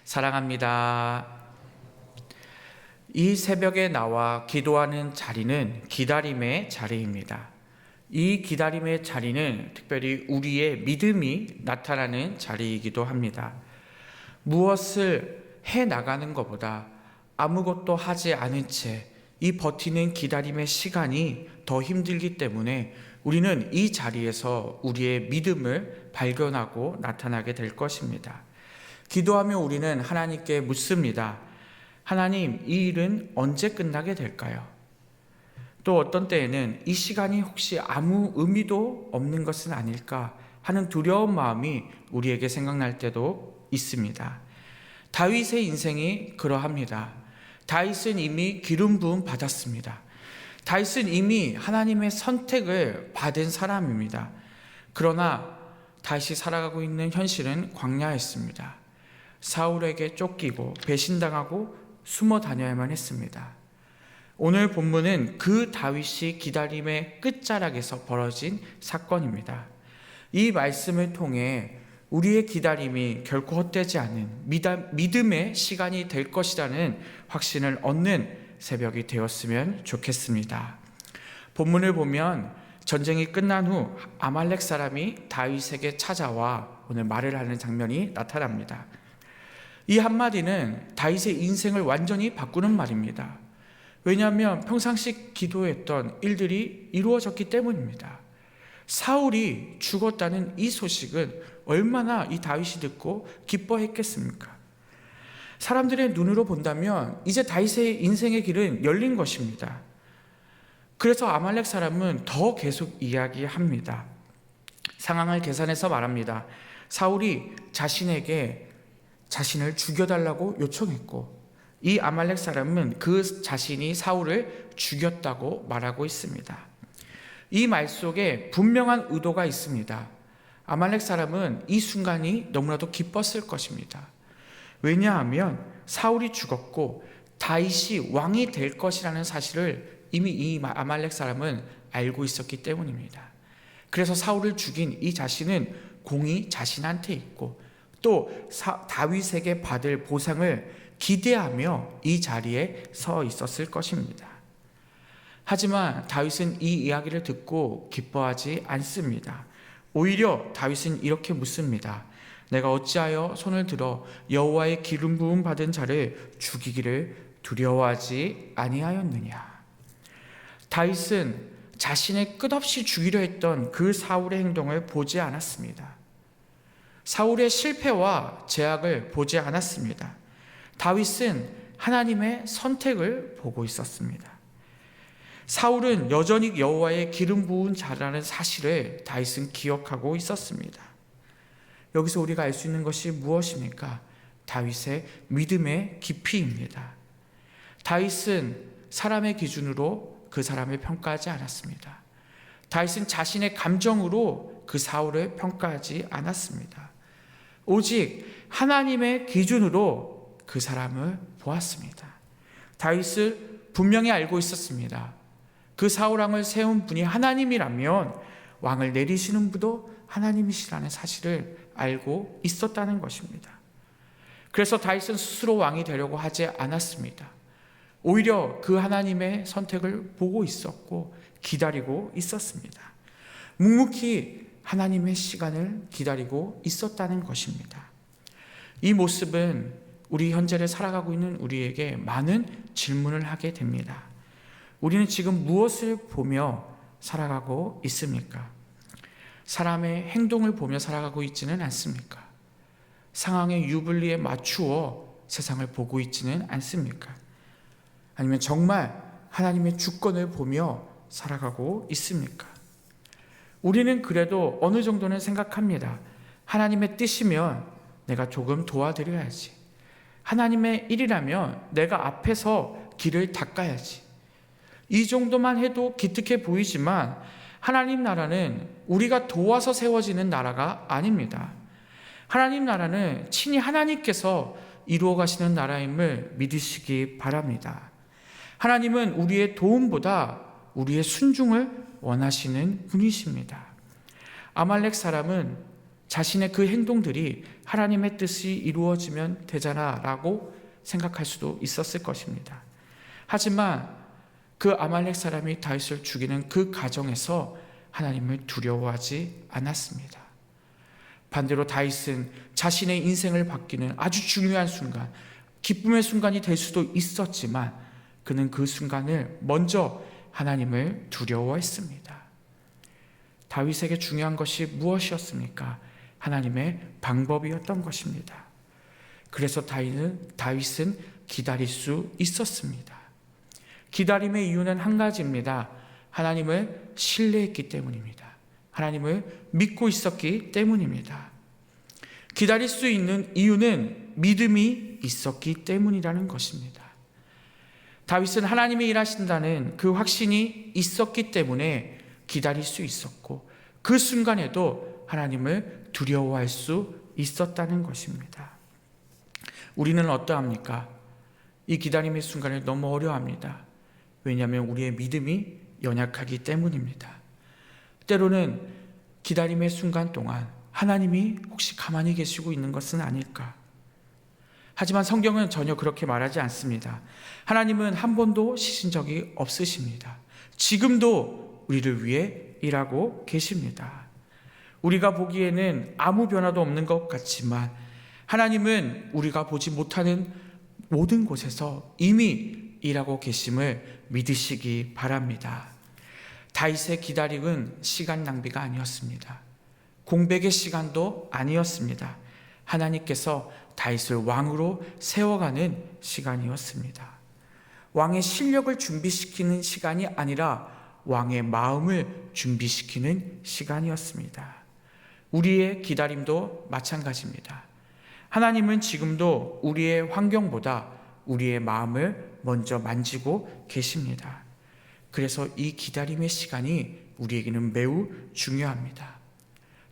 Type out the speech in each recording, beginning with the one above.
사랑합니다. 이 새벽에 나와 기도하는 자리는 기다림의 자리입니다. 이 기다림의 자리는 특별히 우리의 믿음이 나타나는 자리이기도 합니다. 무엇을 해 나가는 것보다 아무것도 하지 않은 채 이 버티는 기다림의 시간이 더 힘들기 때문에 우리는 이 자리에서 우리의 믿음을 발견하고 나타나게 될 것입니다. 기도하며 우리는 하나님께 묻습니다. 하나님, 이 일은 언제 끝나게 될까요? 또 어떤 때에는 이 시간이 혹시 아무 의미도 없는 것은 아닐까 하는 두려운 마음이 우리에게 생각날 때도 있습니다. 다윗의 인생이 그러합니다. 다윗은 이미 기름 부음 받았습니다. 다윗은 이미 하나님의 선택을 받은 사람입니다. 그러나 다윗이 살아가고 있는 현실은 광야였습니다. 사울에게 쫓기고 배신당하고 숨어 다녀야만 했습니다. 오늘 본문은 그 다윗이 기다림의 끝자락에서 벌어진 사건입니다. 이 말씀을 통해 우리의 기다림이 결코 헛되지 않은 믿음의 시간이 될 것이라는 확신을 얻는 새벽이 되었으면 좋겠습니다. 본문을 보면 전쟁이 끝난 후 아말렉 사람이 다윗에게 찾아와 오늘 말을 하는 장면이 나타납니다. 이 한마디는 다윗의 인생을 완전히 바꾸는 말입니다. 왜냐하면 평상시 기도했던 일들이 이루어졌기 때문입니다. 사울이 죽었다는 이 소식은 얼마나 이 다윗이 듣고 기뻐했겠습니까? 사람들의 눈으로 본다면 이제 다윗의 인생의 길은 열린 것입니다. 그래서 아말렉 사람은 더 계속 이야기합니다. 상황을 계산해서 말합니다. 사울이 자신에게 자신을 죽여달라고 요청했고 이 아말렉 사람은 그 자신이 사울을 죽였다고 말하고 있습니다. 이 말 속에 분명한 의도가 있습니다. 아말렉 사람은 이 순간이 너무나도 기뻤을 것입니다. 왜냐하면 사울이 죽었고 다윗이 왕이 될 것이라는 사실을 이미 이 아말렉 사람은 알고 있었기 때문입니다. 그래서 사울을 죽인 이 자신은 공이 자신한테 있고 또 다윗에게 받을 보상을 기대하며 이 자리에 서 있었을 것입니다. 하지만 다윗은 이 이야기를 듣고 기뻐하지 않습니다. 오히려 다윗은 이렇게 묻습니다. 내가 어찌하여 손을 들어 여호와의 기름 부음 받은 자를 죽이기를 두려워하지 아니하였느냐. 다윗은 자신의 끝없이 죽이려 했던 그 사울의 행동을 보지 않았습니다. 사울의 실패와 제약을 보지 않았습니다. 다윗은 하나님의 선택을 보고 있었습니다. 사울은 여전히 여호와의 기름 부은 자라는 사실을 다윗은 기억하고 있었습니다. 여기서 우리가 알 수 있는 것이 무엇입니까? 다윗의 믿음의 깊이입니다. 다윗은 사람의 기준으로 그 사람을 평가하지 않았습니다. 다윗은 자신의 감정으로 그 사울을 평가하지 않았습니다. 오직 하나님의 기준으로 그 사람을 보았습니다. 다윗은 분명히 알고 있었습니다. 그 사울 왕을 세운 분이 하나님이라면 왕을 내리시는 분도 하나님이시라는 사실을 알고 있었다는 것입니다. 그래서 다윗은 스스로 왕이 되려고 하지 않았습니다. 오히려 그 하나님의 선택을 보고 있었고 기다리고 있었습니다. 묵묵히 하나님의 시간을 기다리고 있었다는 것입니다. 이 모습은 우리 현재를 살아가고 있는 우리에게 많은 질문을 하게 됩니다. 우리는 지금 무엇을 보며 살아가고 있습니까? 사람의 행동을 보며 살아가고 있지는 않습니까? 상황의 유불리에 맞추어 세상을 보고 있지는 않습니까? 아니면 정말 하나님의 주권을 보며 살아가고 있습니까? 우리는 그래도 어느 정도는 생각합니다. 하나님의 뜻이면 내가 조금 도와드려야지. 하나님의 일이라면 내가 앞에서 길을 닦아야지. 이 정도만 해도 기특해 보이지만 하나님 나라는 우리가 도와서 세워지는 나라가 아닙니다. 하나님 나라는 친히 하나님께서 이루어 가시는 나라임을 믿으시기 바랍니다. 하나님은 우리의 도움보다 우리의 순종을 원하시는 분이십니다. 아말렉 사람은 자신의 그 행동들이 하나님의 뜻이 이루어지면 되잖아라고 생각할 수도 있었을 것입니다. 하지만 그 아말렉 사람이 다윗을 죽이는 그 과정에서 하나님을 두려워하지 않았습니다. 반대로 다윗은 자신의 인생을 바뀌는 아주 중요한 순간, 기쁨의 순간이 될 수도 있었지만 그는 그 순간을 먼저 하나님을 두려워했습니다. 다윗에게 중요한 것이 무엇이었습니까? 하나님의 방법이었던 것입니다. 그래서 다윗은 기다릴 수 있었습니다. 기다림의 이유는 한 가지입니다. 하나님을 신뢰했기 때문입니다. 하나님을 믿고 있었기 때문입니다. 기다릴 수 있는 이유는 믿음이 있었기 때문이라는 것입니다. 다윗은 하나님이 일하신다는 그 확신이 있었기 때문에 기다릴 수 있었고, 그 순간에도 하나님을 두려워할 수 있었다는 것입니다. 우리는 어떠합니까? 이 기다림의 순간을 너무 어려워합니다. 왜냐하면 우리의 믿음이 연약하기 때문입니다. 때로는 기다림의 순간 동안 하나님이 혹시 가만히 계시고 있는 것은 아닐까? 하지만 성경은 전혀 그렇게 말하지 않습니다. 하나님은 한 번도 쉬신 적이 없으십니다. 지금도 우리를 위해 일하고 계십니다. 우리가 보기에는 아무 변화도 없는 것 같지만 하나님은 우리가 보지 못하는 모든 곳에서 이미 일하고 계심을 믿으시기 바랍니다. 다윗의 기다림은 시간 낭비가 아니었습니다. 공백의 시간도 아니었습니다. 하나님께서 다윗을 왕으로 세워가는 시간이었습니다. 왕의 실력을 준비시키는 시간이 아니라 왕의 마음을 준비시키는 시간이었습니다. 우리의 기다림도 마찬가지입니다. 하나님은 지금도 우리의 환경보다 우리의 마음을 먼저 만지고 계십니다. 그래서 이 기다림의 시간이 우리에게는 매우 중요합니다.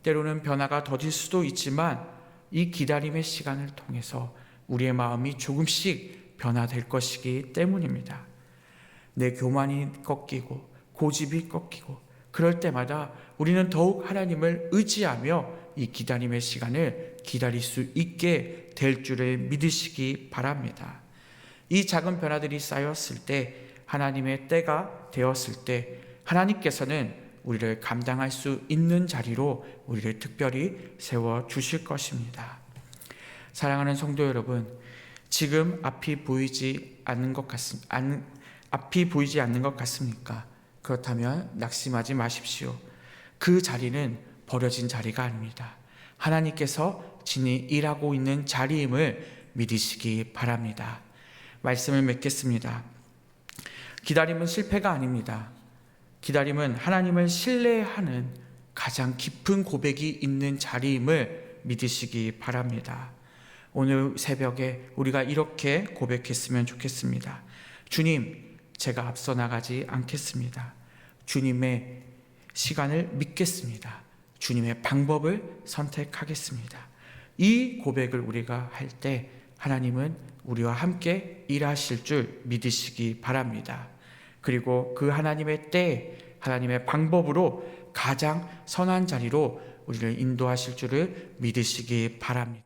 때로는 변화가 더딜 수도 있지만 이 기다림의 시간을 통해서 우리의 마음이 조금씩 변화될 것이기 때문입니다. 내 교만이 꺾이고 고집이 꺾이고 그럴 때마다 우리는 더욱 하나님을 의지하며 이 기다림의 시간을 기다릴 수 있게 될 줄을 믿으시기 바랍니다. 이 작은 변화들이 쌓였을 때, 하나님의 때가 되었을 때 하나님께서는 우리를 감당할 수 있는 자리로 우리를 특별히 세워주실 것입니다. 사랑하는 성도 여러분, 지금 앞이 보이지 않는 것 같습니까? 그렇다면 낙심하지 마십시오. 그 자리는 버려진 자리가 아닙니다. 하나님께서 진히 일하고 있는 자리임을 믿으시기 바랍니다. 말씀을 맺겠습니다. 기다림은 실패가 아닙니다. 기다림은 하나님을 신뢰하는 가장 깊은 고백이 있는 자리임을 믿으시기 바랍니다. 오늘 새벽에 우리가 이렇게 고백했으면 좋겠습니다. 주님, 제가 앞서 나가지 않겠습니다. 주님의 시간을 믿겠습니다. 주님의 방법을 선택하겠습니다. 이 고백을 우리가 할 때 하나님은 우리와 함께 일하실 줄 믿으시기 바랍니다. 그리고 그 하나님의 때, 하나님의 방법으로 가장 선한 자리로 우리를 인도하실 줄을 믿으시기 바랍니다.